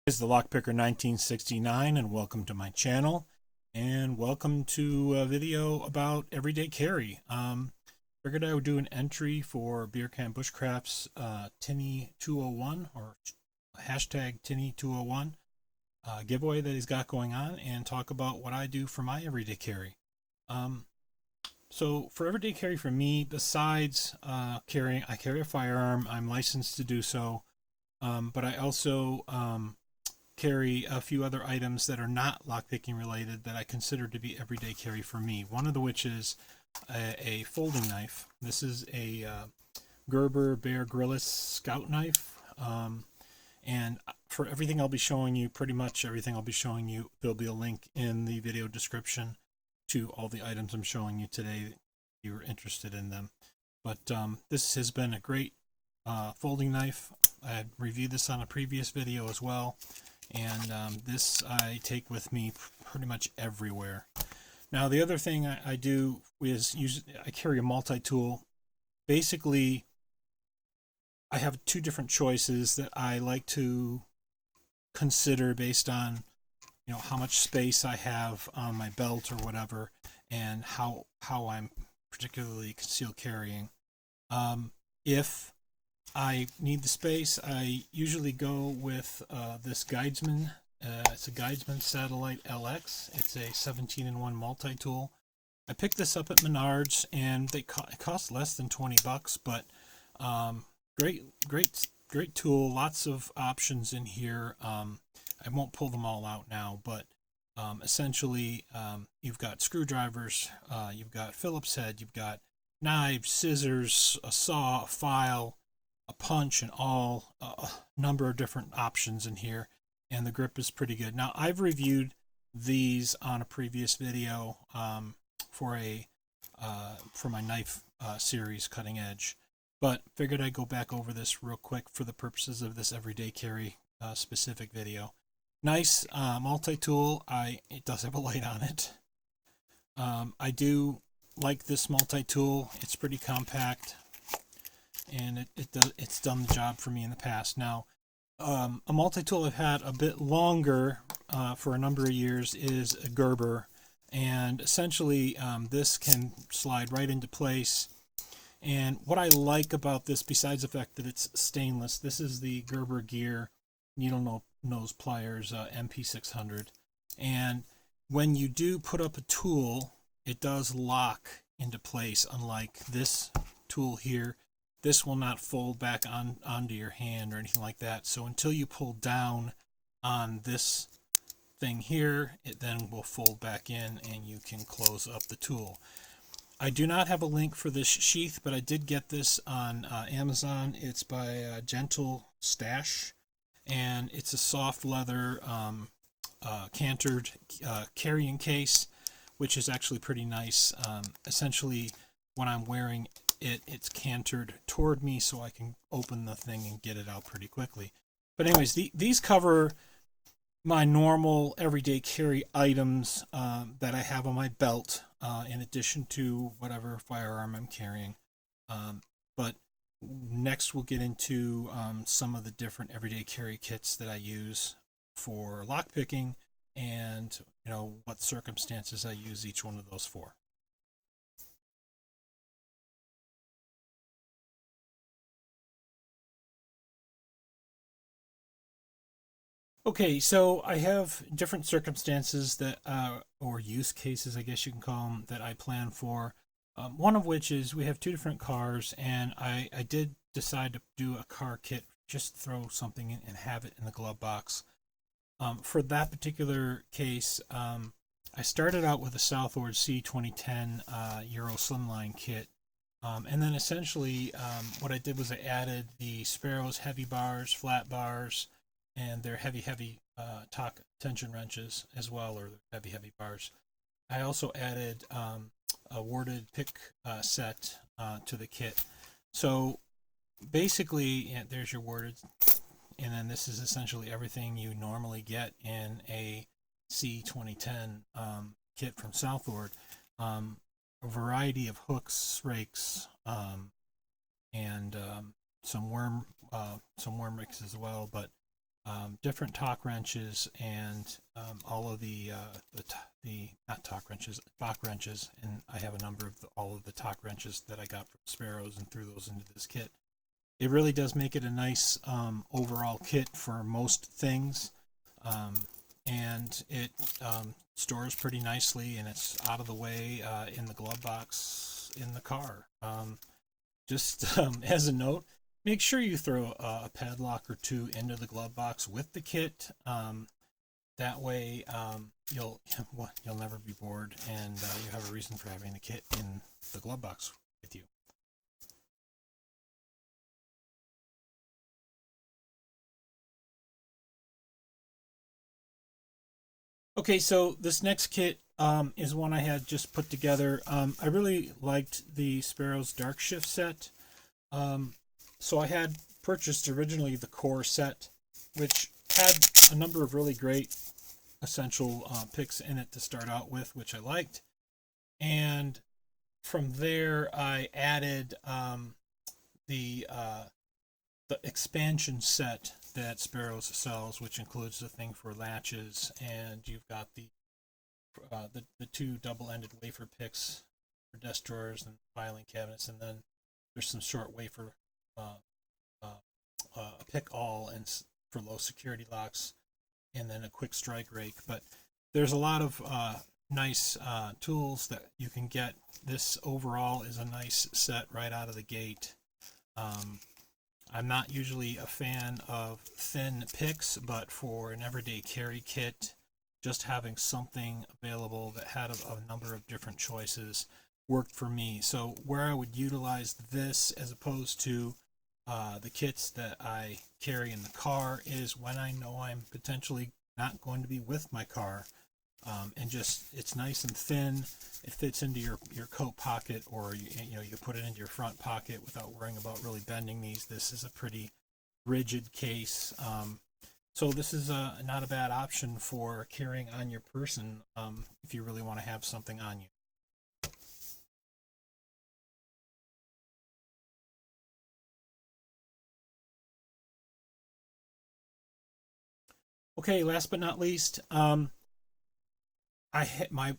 This is the Lockpicker 1969 and welcome to my channel and welcome to a video about everyday carry. Figured I would do an entry for Beer Can Bushcraft's Tinny 201 or hashtag Tinny 201 giveaway that he's got going on and talk about what I do for my everyday carry. So for everyday carry for me, besides I carry a firearm. I'm licensed to do so, but I also carry a few other items that are not lockpicking related that I consider to be everyday carry for me. One of which is a folding knife. This is a Gerber Bear Grylls Scout knife. And for everything I'll be showing you, pretty much everything I'll be showing you, there'll be a link in the video description to all the items I'm showing you today if you're interested in them. But this has been a great folding knife. I had reviewed this on a previous video as well. And this I take with me pretty much everywhere. Now the other thing I do is I carry a multi-tool. Basically, I have two different choices that I like to consider based on, how much space I have on my belt or whatever, and how I'm particularly concealed carrying. If I need the space, I usually go with this Guidesman. It's a Guidesman Satellite LX. It's a 17-in-1 multi-tool. I picked this up at Menards, and it cost less than 20 bucks, but great tool. Lots of options in here. I won't pull them all out now, but essentially you've got screwdrivers, you've got Phillips head, you've got knives, scissors, a saw, a file, a punch, and all a number of different options in here, and the grip is pretty good. Now I've reviewed these on a previous video for my knife series, Cutting Edge, but figured I'd go back over this real quick for the purposes of this everyday carry specific video. Nice multi-tool. It does have a light on it. I do like this multi-tool. It's pretty compact, and it's done the job for me in the past. Now, a multi-tool I've had a bit longer for a number of years is a Gerber, and essentially this can slide right into place. And what I like about this, besides the fact that it's stainless, this is the Gerber Gear needle nose pliers MP600, and when you do put up a tool, it does lock into place, unlike this tool here. This will not fold back onto your hand or anything like that. So until you pull down on this thing here, it then will fold back in and you can close up the tool. I do not have a link for this sheath, but I did get this on Amazon. It's by Gentle Stash, and it's a soft leather cantered carrying case, which is actually pretty nice. Essentially, when I'm wearing it's cantered toward me so I can open the thing and get it out pretty quickly. But anyways, these cover my normal everyday carry items that I have on my belt, in addition to whatever firearm I'm carrying. But next we'll get into some of the different everyday carry kits that I use for lockpicking, and what circumstances I use each one of those for. Okay, so I have different circumstances that, or use cases, I guess you can call them, that I plan for. One of which is we have two different cars, and I did decide to do a car kit, just throw something in and have it in the glove box. For that particular case, I started out with a Southord C2010 Euro Slimline kit. And then essentially what I did was I added the Sparrows heavy bars, Flatbars, and their heavy TOK tension wrenches as well, or heavy bars. I also added a worded pick set to the kit. So basically, there's your worded, and then this is essentially everything you normally get in a C2010 kit from Southord. A variety of hooks, rakes, and some worm rakes as well, but different torque wrenches, and all of the not torque wrenches, Bach wrenches, and I have a number of all of the torque wrenches that I got from Sparrows and threw those into this kit. It really does make it a nice overall kit for most things, and it stores pretty nicely, and it's out of the way in the glove box in the car. Just as a note, make sure you throw a padlock or two into the glove box with the kit. That way you'll never be bored, and you have a reason for having the kit in the glove box with you. Okay, so this next kit is one I had just put together. I really liked the Sparrows Dark Shift set. So I had purchased originally the core set, which had a number of really great essential picks in it to start out with, which I liked. And from there, I added the expansion set that Sparrows sells, which includes the thing for latches, and you've got the two double-ended wafer picks for desk drawers and filing cabinets, and then there's some short wafer pick all and for low security locks, and then a quick strike rake. But there's a lot of nice tools that you can get. This overall is a nice set right out of the gate. I'm not usually a fan of thin picks, but for an everyday carry kit, just having something available that had a number of different choices worked for me. So where I would utilize this as opposed to the kits that I carry in the car is when I know I'm potentially not going to be with my car, and just it's nice and thin. It fits into your coat pocket, or you put it into your front pocket without worrying about really bending these. This is a pretty rigid case, so this is not a bad option for carrying on your person if you really want to have something on you. Okay, last but not least, I had my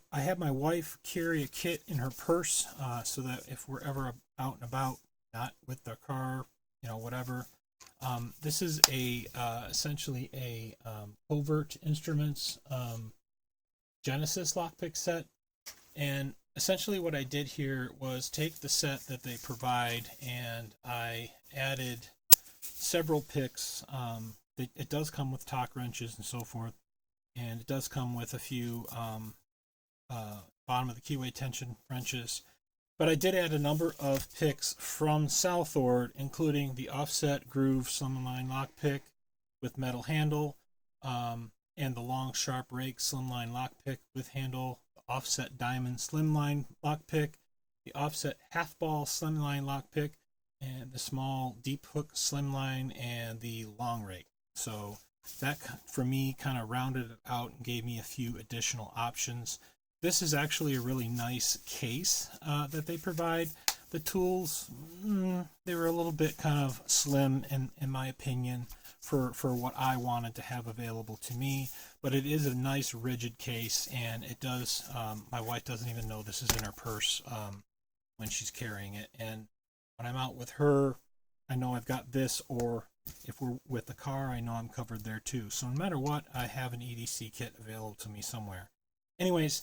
wife carry a kit in her purse, so that if we're ever out and about, not with the car, whatever. This is essentially a Covert Instruments Genesis lockpick set, and essentially what I did here was take the set that they provide, and I added several picks. It does come with torque wrenches and so forth, and it does come with a few bottom of the keyway tension wrenches. But I did add a number of picks from Southord, including the offset groove Slimline lockpick with metal handle, and the long sharp rake Slimline lockpick with handle, the offset diamond Slimline lockpick, the offset half ball Slimline lockpick, and the small deep hook Slimline, and the long rake. So that for me kind of rounded it out and gave me a few additional options. This is actually a really nice case that they provide. The tools, they were a little bit kind of slim in my opinion for what I wanted to have available to me, but it is a nice rigid case, and it does, my wife doesn't even know this is in her purse when she's carrying it. And when I'm out with her, I know I've got this, or if we're with the car, I know I'm covered there too. So no matter what, I have an EDC kit available to me somewhere. Anyways,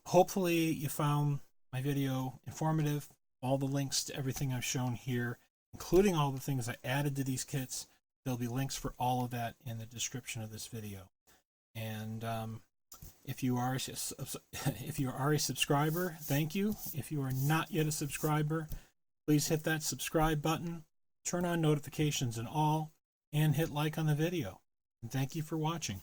hopefully you found my video informative. All the links to everything I've shown here, including all the things I added to these kits, there'll be links for all of that in the description of this video. And if you are a subscriber, thank you. If you are not yet a subscriber, please hit that subscribe button, turn on notifications and all, and hit like on the video. And thank you for watching.